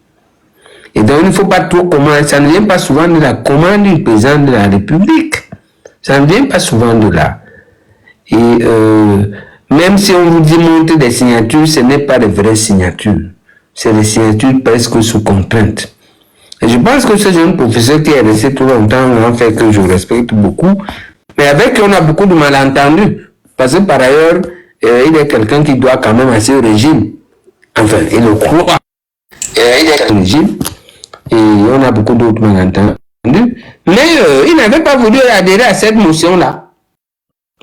Speaker 2: Et donc, il ne faut pas trop commander. Ça ne vient pas souvent de la commande du président de la République. Ça ne vient pas souvent de là. Et même si on vous dit monter des signatures, ce n'est pas des vraies signatures. C'est des signatures presque sous contrainte. Et je pense que ce jeune professeur qui est resté tout longtemps, en fait, que je respecte beaucoup, mais avec qui on a beaucoup de malentendus. Parce que par ailleurs, il est quelqu'un qui doit quand même assez au régime. Enfin, il le croit. Il est au régime. Et on a beaucoup d'autres malentendus. Mais il n'avait pas voulu adhérer à cette motion-là.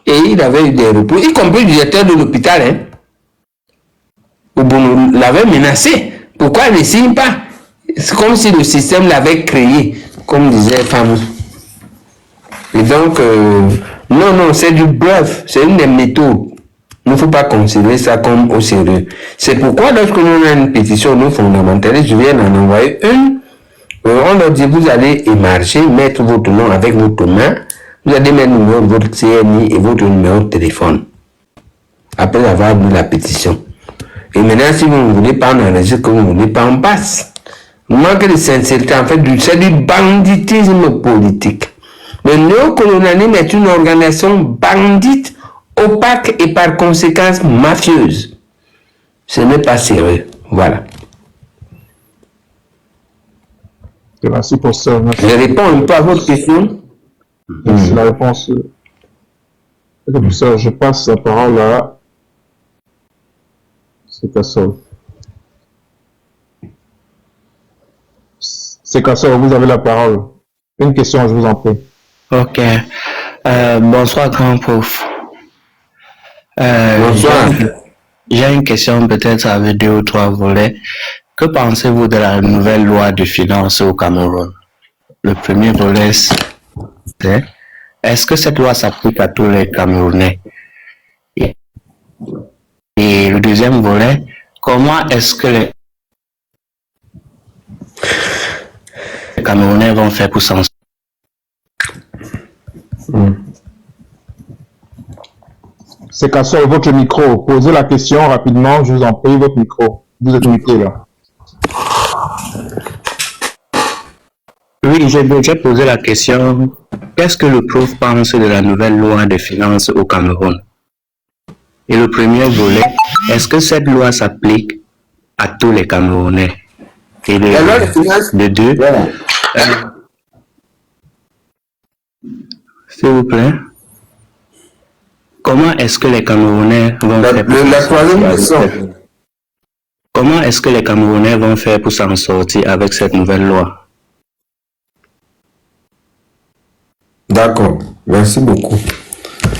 Speaker 2: Et il avait eu des repos, y compris le directeur de l'hôpital. Hein. Obono l'avait menacé. Pourquoi il ne signe pas? C'est comme si le système l'avait créé, comme disait Famou. Et donc, non, c'est du bluff. C'est une des méthodes. Il ne faut pas considérer ça comme au sérieux. C'est pourquoi lorsque nous avons une pétition, nous fondamentalistes, je viens d'en envoyer une. On leur dit, vous allez émarger, mettre votre nom avec votre main. Vous allez mettre le numéro de votre CNI et votre numéro de téléphone. Après avoir lu la pétition. Et maintenant, si vous ne voulez pas en enregistrer, que vous ne voulez pas, on passe. Manque de sincérité, en fait, c'est du banditisme politique. Le néocolonialisme est une organisation bandite opaque et par conséquence mafieuse. Ce n'est pas sérieux. Voilà.
Speaker 3: Merci pour ça.
Speaker 2: Je réponds un peu à votre question.
Speaker 3: C'est la réponse. C'est pour ça, je passe la parole à Sekassol. Sekassol, vous avez la parole. Une question, je vous en prie.
Speaker 7: Ok. Bonsoir, grand prof.
Speaker 2: Bonsoir.
Speaker 7: J'ai une question peut-être avec 2 ou 3 volets. Que pensez-vous de la nouvelle loi de finances au Cameroun? Le premier volet, c'est est-ce que cette loi s'applique à tous les Camerounais? Et le deuxième volet, comment est-ce que les Camerounais vont faire pour s'en sortir?
Speaker 3: Sekassol, votre micro. Posez la question rapidement, je vous en prie, votre micro. Vous êtes muté là.
Speaker 7: Oui, j'ai déjà posé la question. Qu'est-ce que le prof pense de la nouvelle loi de finances au Cameroun? Et le premier volet, est-ce que cette loi s'applique à tous les Camerounais? Et
Speaker 2: La loi de finances,
Speaker 7: de 2,
Speaker 2: voilà.
Speaker 7: s'il vous plaît, comment est-ce que les Camerounais vont faire pour
Speaker 2: La
Speaker 7: s'en
Speaker 2: troisième
Speaker 7: sortir
Speaker 2: question.
Speaker 7: avec cette- Comment est-ce que les Camerounais vont faire pour s'en sortir avec cette nouvelle loi?
Speaker 2: D'accord, merci beaucoup.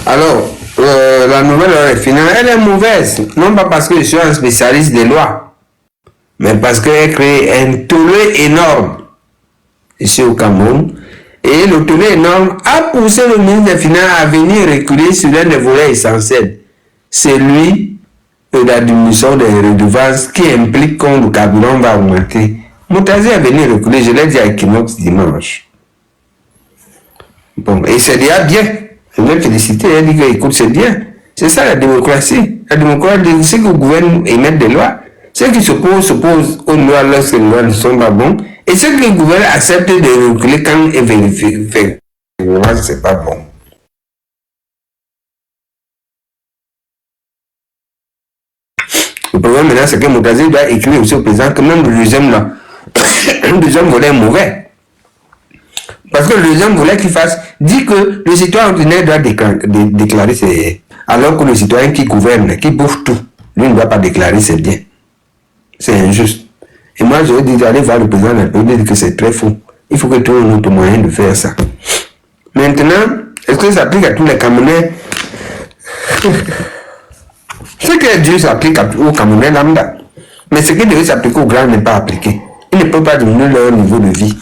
Speaker 2: Alors, la nouvelle loi de finances, elle est mauvaise. Non pas parce que je suis un spécialiste des lois, mais parce qu'elle crée un tollé énorme ici au Cameroun. Et le tollé énorme a poussé le ministre des Finances à venir reculer sur l'un des volets essentiels. C'est lui de la diminution des redevances qui implique que le carburant va augmenter. Moutazi est venu reculer, je l'ai dit à Equinox dimanche. Bon, et c'est déjà bien. Je vais féliciter, elle dit que, écoute, c'est bien. C'est ça la démocratie. La démocratie, c'est que le gouvernement émet des lois. Ceux qui s'opposent aux lois lorsque les lois ne sont pas bonnes. Et ceux qui le gouvernement acceptent de reculer quand ils vérifient. C'est pas bon. Le problème maintenant, c'est que Moutazi doit écrire aussi au président que même le deuxième là, le deuxième volet est mauvais. Parce que le deuxième volet qu'il fasse dit que le citoyen ordinaire doit déclarer ses... Alors que le citoyen qui gouverne, qui bouffe tout, lui ne doit pas déclarer ses biens. C'est injuste. Et moi, je vais dire d'aller voir le président de la République, dire que c'est très faux. Il faut que tu aies un autre moyen de faire ça. Maintenant, est-ce que ça s'applique à tous les Camerounais? Ce qui est Dieu s'applique aux Camerounais lambda. Mais ce qui devait s'appliquer aux grands n'est pas appliqué. Ils ne peuvent pas diminuer leur niveau de vie.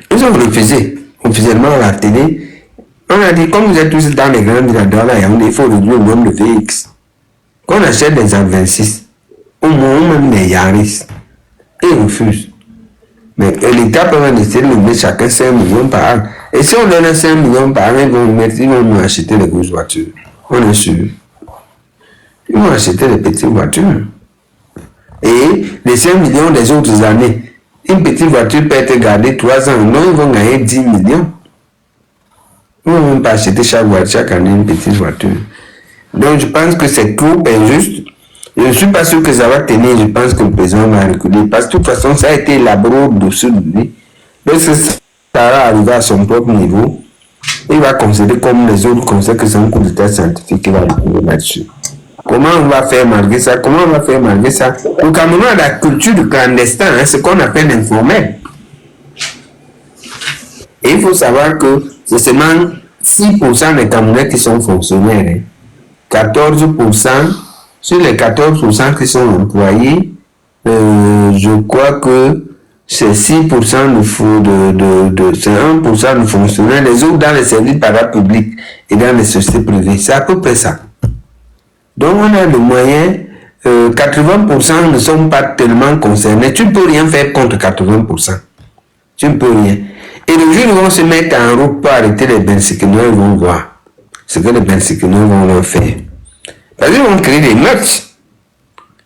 Speaker 2: Ils ont refusé officiellement à la télé. On a dit, comme vous êtes tous dans les grandes villes dans la Yaoundé, il faut réduire le nombre de VX. Quand on achète des A26, au moins même des Yaris, ils refusent. Mais l'État peut décider de mettre chacun 5 millions par an. Et si on donne 5 millions par an, ils vont nous acheter les grosses voitures. On est sûr. Ils vont acheter les petites voitures. Et les 5 millions des autres années, une petite voiture peut être gardée 3 ans. Non, ils vont gagner 10 millions. Ils ne vont même pas acheter chaque année une petite voiture. Donc, je pense que c'est trop injuste. Je ne suis pas sûr que ça va tenir. Je pense que le président va reculer. Parce que de toute façon, ça a été élaboré au-dessus de lui. Donc, ça va arriver à son propre niveau. Il va considérer comme les autres conseils que c'est un coup d'état scientifique qui va reculer là-dessus. Comment on va faire malgré ça? Comment on va faire malgré ça? Au Cameroun, la culture du clandestin, hein, ce qu'on appelle l'informel. Et il faut savoir que c'est seulement 6% des Camerounais qui sont fonctionnaires. Hein. 14%, sur les 14% qui sont employés, je crois que c'est 6% c'est 1% de fonctionnaires, les autres dans les services parapublics et dans les sociétés privées. C'est à peu près ça. Donc on a le moyen, 80% ne sont pas tellement concernés. Tu ne peux rien faire contre 80%. Tu ne peux rien. Et le jour où ils vont se mettre en route pour arrêter les bensiquenois, ils vont voir ce que les bensiquenois vont leur faire. Parce qu'ils vont créer des meutes.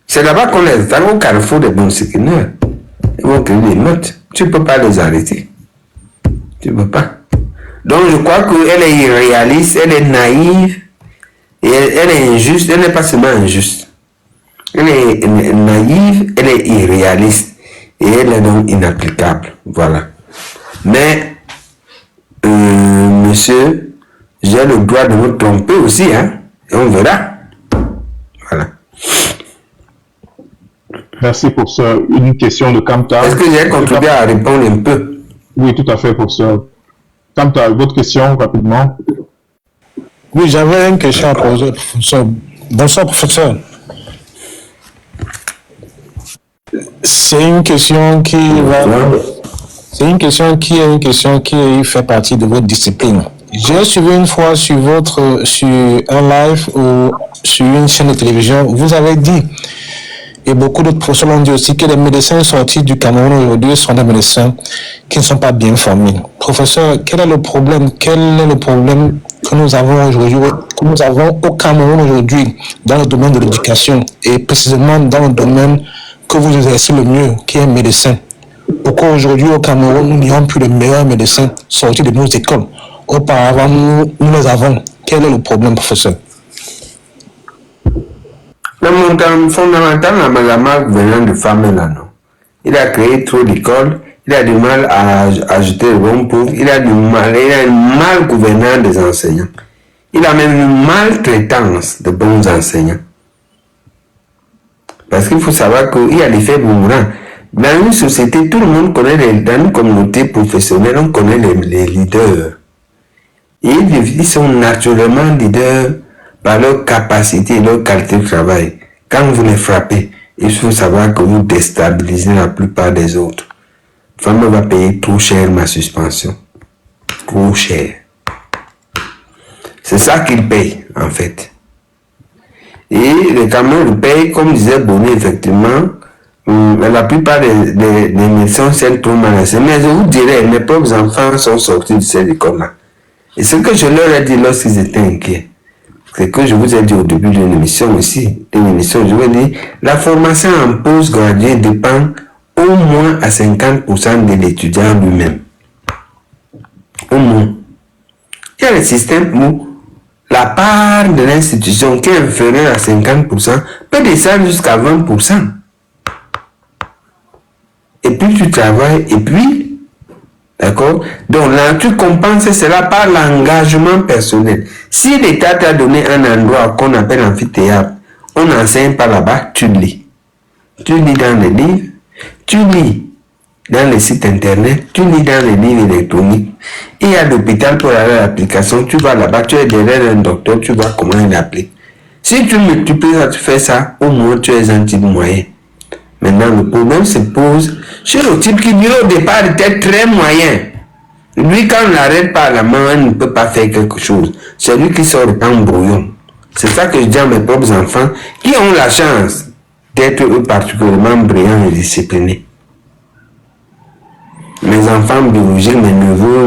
Speaker 2: C'est là-bas qu'on les attend au carrefour des bensiquenois. Ils vont créer des meutes. Tu ne peux pas les arrêter. Tu ne peux pas. Donc je crois qu'elle est irréaliste, elle est naïve Et elle est injuste, elle n'est pas seulement injuste. Elle est naïve, elle est irréaliste. Et elle est donc inapplicable. Voilà. Mais, monsieur, j'ai le droit de me tromper aussi, hein. Et on verra. Voilà.
Speaker 3: Merci pour ça. Une question de Kamta.
Speaker 2: Est-ce que j'ai contribué à répondre un peu?
Speaker 3: Oui, tout à fait, professeur. Kamta, votre question, rapidement.
Speaker 8: Oui, j'avais une question à poser, professeur. Bonsoir, professeur. C'est une question qui fait partie de votre discipline. J'ai suivi une fois sur un live ou sur une chaîne de télévision, vous avez dit, et beaucoup d'autres professeurs l'ont dit aussi, que les médecins sortis du Cameroun aujourd'hui sont des médecins qui ne sont pas bien formés. Professeur, quel est le problème que nous avons aujourd'hui, au Cameroun aujourd'hui, dans le domaine de l'éducation, et précisément dans le domaine que vous exercez le mieux, qui est médecin? Pourquoi aujourd'hui au Cameroun, nous n'avons plus de meilleurs médecins sortis de nos écoles? Auparavant, nous les avons. Quel est le problème, professeur?
Speaker 2: Le montant fondamental, la marque venant de Famela, non. Il a créé trop d'écoles, il a du mal à ajouter le bon pauvre, il a une mal gouvernance des enseignants. Il a même une maltraitance de bons enseignants. Parce qu'il faut savoir qu'il y a l'effet boomerang. Dans une société, tout le monde connaît dans une communauté professionnelle, on connaît les leaders. Et ils sont naturellement leaders par leur capacité et leur qualité de travail. Quand vous les frappez, il faut savoir que vous déstabilisez la plupart des autres. Femme va payer trop cher ma suspension. Trop cher. C'est ça qu'il paye, en fait. Et le Cameroun le paye, comme disait Bonnet, effectivement, la plupart des médecins sont trop mal enseignés. Mais je vous dirais, mes propres enfants sont sortis de cette école-là. Et ce que je leur ai dit lorsqu'ils étaient inquiets, c'est que je vous ai dit au début d'une émission aussi, je vous ai dit, la formation en post-gradué dépend au moins à 50% de l'étudiant lui-même. Au moins. Il y a le système où la part de l'institution qui est inférieure à 50% peut descendre jusqu'à 20%. Et puis tu travailles, et puis, d'accord? Donc là, tu compenses cela par l'engagement personnel. Si l'État t'a donné un endroit qu'on appelle amphithéâtre, on n'enseigne pas là-bas, tu lis. Tu lis dans les livres, tu lis dans les sites internet, tu lis dans les livres électroniques. Et à l'hôpital pour aller à l'application, tu vas là-bas, tu es derrière un docteur, tu vois comment il applique. Si tu multiplies ça, tu fais ça, au moins tu es un type moyen. Maintenant, le problème se pose chez le type qui, lui, au départ, était très moyen. Lui, quand on l'arrête par la main, il ne peut pas faire quelque chose. C'est lui qui sort en brouillon. C'est ça que je dis à mes propres enfants qui ont la chance d'être eux particulièrement brillants et disciplinés. Mes enfants biologiques, mes neveux,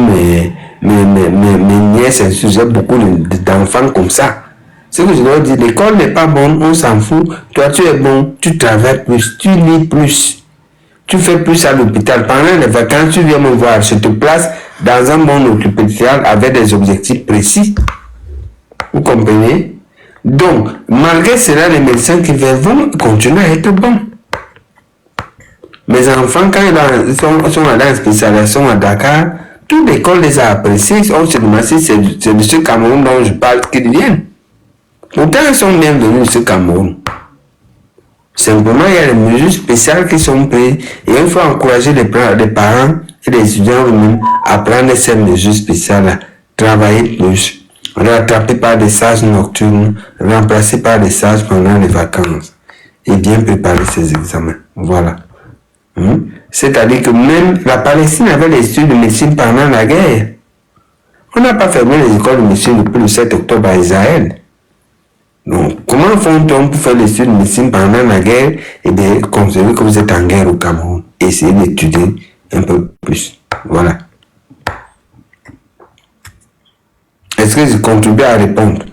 Speaker 2: mes nièces, j'ai beaucoup d'enfants comme ça. Ce que je leur dis, l'école n'est pas bonne, on s'en fout. Toi, tu es bon, tu travailles plus, tu lis plus. Tu fais plus à l'hôpital. Pendant les vacances, tu viens me voir. Je te place dans un bon hôpital avec des objectifs précis. Vous comprenez? Donc, malgré cela, les médecins qui vont continuer à être bons. Mes enfants, quand ils sont allés en spécialisation à Dakar, toute l'école les a appréciés. On se demande si c'est de ce Cameroun dont je parle qu'ils viennent. Pourtant, ils sont bienvenus de ce Cameroun. Simplement, il y a des mesures spéciales qui sont prises et il faut encourager les parents et les étudiants eux-mêmes à prendre ces mesures spéciales, travailler plus, rattraper par des stages nocturnes, remplacer par des stages pendant les vacances et bien préparer ses examens. Voilà. C'est-à-dire que même la Palestine avait les études de médecine pendant la guerre. On n'a pas fermé les écoles de médecine depuis le 7 octobre à Israël. Donc, comment font-on pour faire les études de médecine pendant la guerre et de considérer que vous êtes en guerre au Cameroun? Essayez d'étudier un peu plus. Voilà. Est-ce que je contribue à répondre?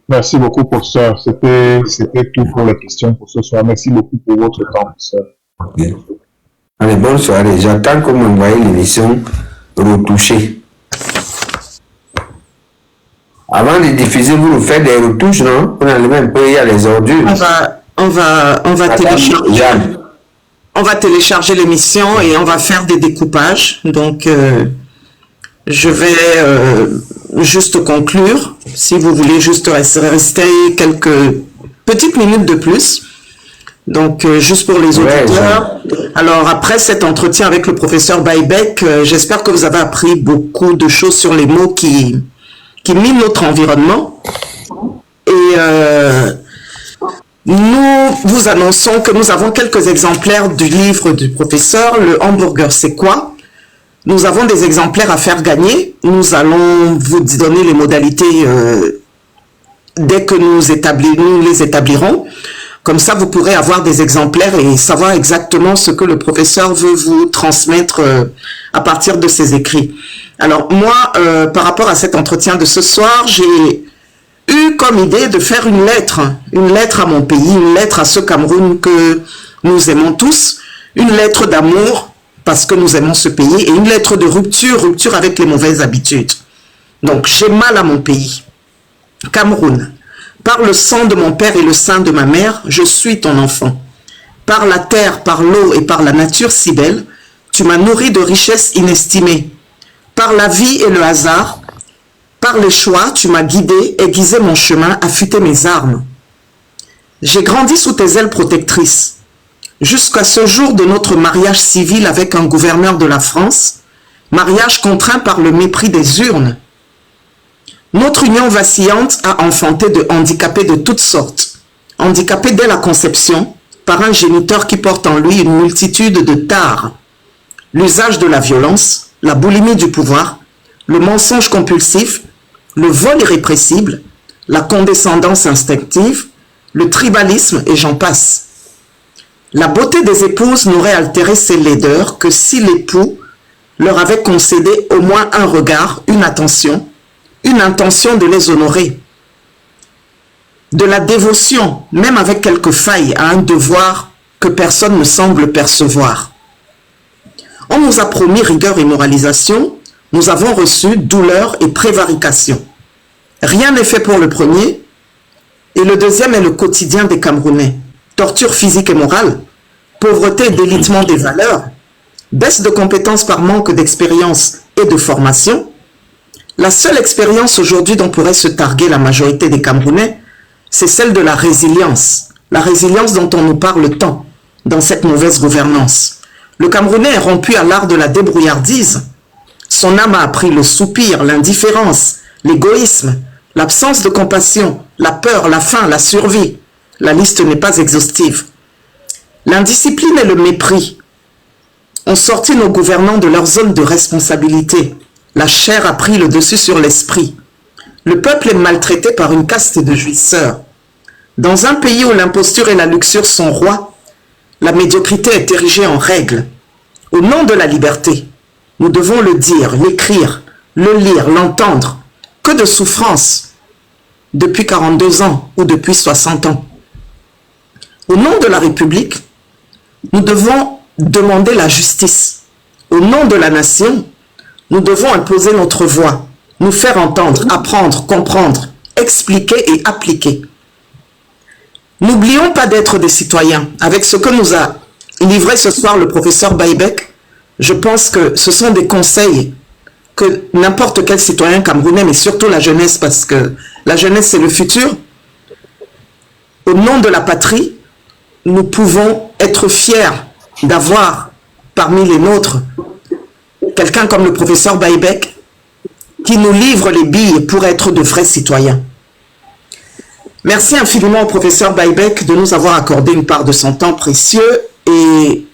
Speaker 3: Merci beaucoup, professeur. C'était tout pour les questions pour ce soir. Merci beaucoup pour votre temps, professeur.
Speaker 2: Okay. Allez, bonne soirée. J'attends que vous m'envoyez l'émission retouchée. Avant de diffuser, vous nous faites des retouches, non? On a le même peu, il y a les ordures.
Speaker 9: On va télécharger.
Speaker 2: Jeanne.
Speaker 9: On va télécharger l'émission et on va faire des découpages. Donc, je vais juste conclure. Si vous voulez juste rester quelques petites minutes de plus. Donc, juste pour les auditeurs. Alors, après cet entretien avec le professeur Baïbek, j'espère que vous avez appris beaucoup de choses sur les mots qui minent notre environnement. Et nous vous annonçons que nous avons quelques exemplaires du livre du professeur, Le hamburger, c'est quoi? Nous avons des exemplaires à faire gagner. Nous allons vous donner les modalités dès que nous les établirons. Comme ça, vous pourrez avoir des exemplaires et savoir exactement ce que le professeur veut vous transmettre à partir de ses écrits. Alors moi, par rapport à cet entretien de ce soir, j'ai eu comme idée de faire une lettre à mon pays, une lettre à ce Cameroun que nous aimons tous, une lettre d'amour parce que nous aimons ce pays et une lettre de rupture avec les mauvaises habitudes. Donc j'ai mal à mon pays. Cameroun. Par le sang de mon père et le sein de ma mère, je suis ton enfant. Par la terre, par l'eau et par la nature si belle, tu m'as nourri de richesses inestimées. Par la vie et le hasard, par les choix, tu m'as guidé, aiguisé mon chemin, affûté mes armes. J'ai grandi sous tes ailes protectrices. Jusqu'à ce jour de notre mariage civil avec un gouverneur de la France, mariage contraint par le mépris des urnes. Notre union vacillante a enfanté de handicapés de toutes sortes, handicapés dès la conception par un géniteur qui porte en lui une multitude de tares. L'usage de la violence, la boulimie du pouvoir, le mensonge compulsif, le vol irrépressible, la condescendance instinctive, le tribalisme et j'en passe. La beauté des épouses n'aurait altéré ces laideurs que si l'époux leur avait concédé au moins un regard, une attention, une intention de les honorer. De la dévotion, même avec quelques failles, à un devoir que personne ne semble percevoir. On nous a promis rigueur et moralisation, nous avons reçu douleur et prévarication. Rien n'est fait pour le premier, et le deuxième est le quotidien des Camerounais. Torture physique et morale, pauvreté et délitement des valeurs, baisse de compétences par manque d'expérience et de formation. La seule expérience aujourd'hui dont pourrait se targuer la majorité des Camerounais, c'est celle de la résilience dont on nous parle tant dans cette mauvaise gouvernance. Le Camerounais est rompu à l'art de la débrouillardise. Son âme a appris le soupir, l'indifférence, l'égoïsme, l'absence de compassion, la peur, la faim, la survie. La liste n'est pas exhaustive. L'indiscipline et le mépris ont sorti nos gouvernants de leur zone de responsabilité. La chair a pris le dessus sur l'esprit. Le peuple est maltraité par une caste de jouisseurs. Dans un pays où l'imposture et la luxure sont rois, la médiocrité est érigée en règle. Au nom de la liberté, nous devons le dire, l'écrire, le lire, l'entendre. Que de souffrance depuis 42 ans ou depuis 60 ans. Au nom de la République, nous devons demander la justice. Au nom de la nation, nous devons imposer notre voix, nous faire entendre, apprendre, comprendre, expliquer et appliquer. N'oublions pas d'être des citoyens. Avec ce que nous a livré ce soir le professeur Baïbek, je pense que ce sont des conseils que n'importe quel citoyen camerounais, mais surtout la jeunesse, parce que la jeunesse c'est le futur, au nom de la patrie, nous pouvons être fiers d'avoir parmi les nôtres quelqu'un comme le professeur Baïbek qui nous livre les billes pour être de vrais citoyens. Merci infiniment au professeur Baïbek de nous avoir accordé une part de son temps précieux et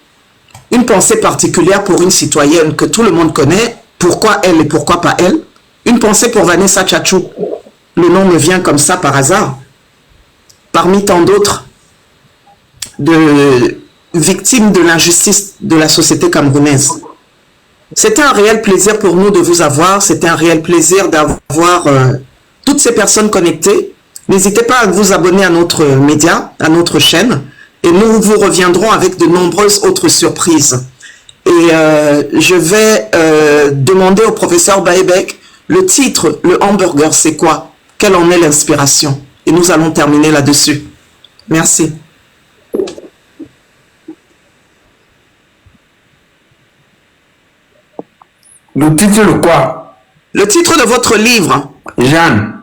Speaker 9: une pensée particulière pour une citoyenne que tout le monde connaît. Pourquoi elle et pourquoi pas elle? Une pensée pour Vanessa Tchatchou. Le nom me vient comme ça par hasard. Parmi tant d'autres de victimes de l'injustice de la société camerounaise. C'était un réel plaisir pour nous de vous avoir. C'était un réel plaisir d'avoir toutes ces personnes connectées. N'hésitez pas à vous abonner à notre média, à notre chaîne. Et nous vous reviendrons avec de nombreuses autres surprises. Et je vais demander au professeur Baïbek le titre, le hamburger, c'est quoi? quelle en est l'inspiration. Et nous allons terminer là-dessus. Merci.
Speaker 2: Le titre de quoi?
Speaker 9: Le titre de votre livre.
Speaker 2: Jeanne.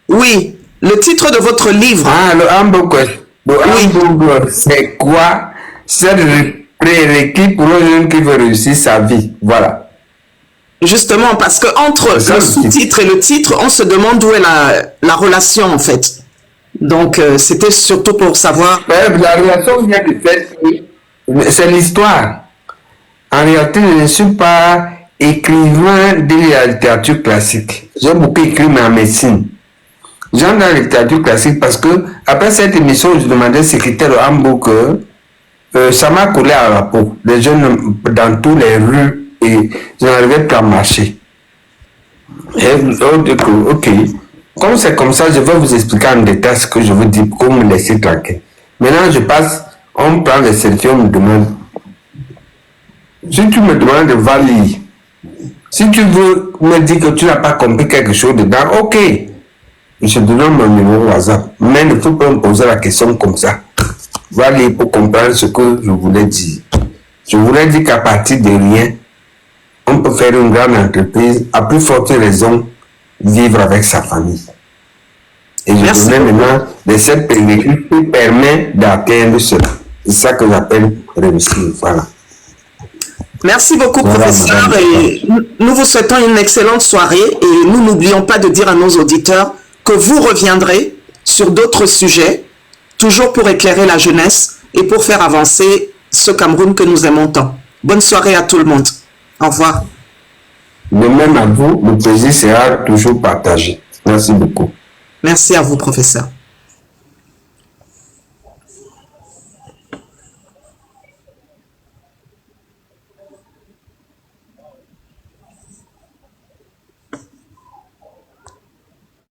Speaker 9: Oui, le titre de votre livre.
Speaker 2: Ah, le hamburger. Le hamburger, c'est quoi? C'est le prérequis pour le jeune qui veut réussir sa vie. Voilà.
Speaker 9: Justement, parce que entre le sous-titre et le titre, on se demande où est la relation, en fait. Donc, c'était surtout pour savoir...
Speaker 2: La relation vient du fait que c'est l'histoire. En réalité, je ne suis pas écrivain de la littérature classique. J'ai beaucoup écrit, mais en médecine. J'aime dans la littérature classique parce que, après cette émission, je demandais ce qu'était le hamburger. Ça m'a collé à la peau. Les jeunes dans toutes les rues, et je n'arrivais plus à marcher. Et, ok. Comme c'est comme ça, je vais vous expliquer en détail ce que je vous dis pour me laisser tranquille. Maintenant, je passe, on prend les selfies, on me demande. Si tu me demandes de valider, si tu veux me dire que tu n'as pas compris quelque chose dedans, ok. Je te donne mon numéro WhatsApp. Mais il ne faut pas me poser la question comme ça. Voilà pour comprendre ce que je voulais dire. Je voulais dire qu'à partir de rien, on peut faire une grande entreprise, à plus forte raison, vivre avec sa famille. Et je donnais maintenant de cette prérequis qui permet d'atteindre cela. C'est ça que j'appelle réussir. Voilà.
Speaker 9: Merci beaucoup, professeur. Et nous vous souhaitons une excellente soirée. Et nous n'oublions pas de dire à nos auditeurs que vous reviendrez sur d'autres sujets, toujours pour éclairer la jeunesse et pour faire avancer ce Cameroun que nous aimons tant. Bonne soirée à tout le monde. Au revoir.
Speaker 2: De même à vous, le plaisir sera toujours partagé. Merci beaucoup.
Speaker 9: Merci à vous, professeur.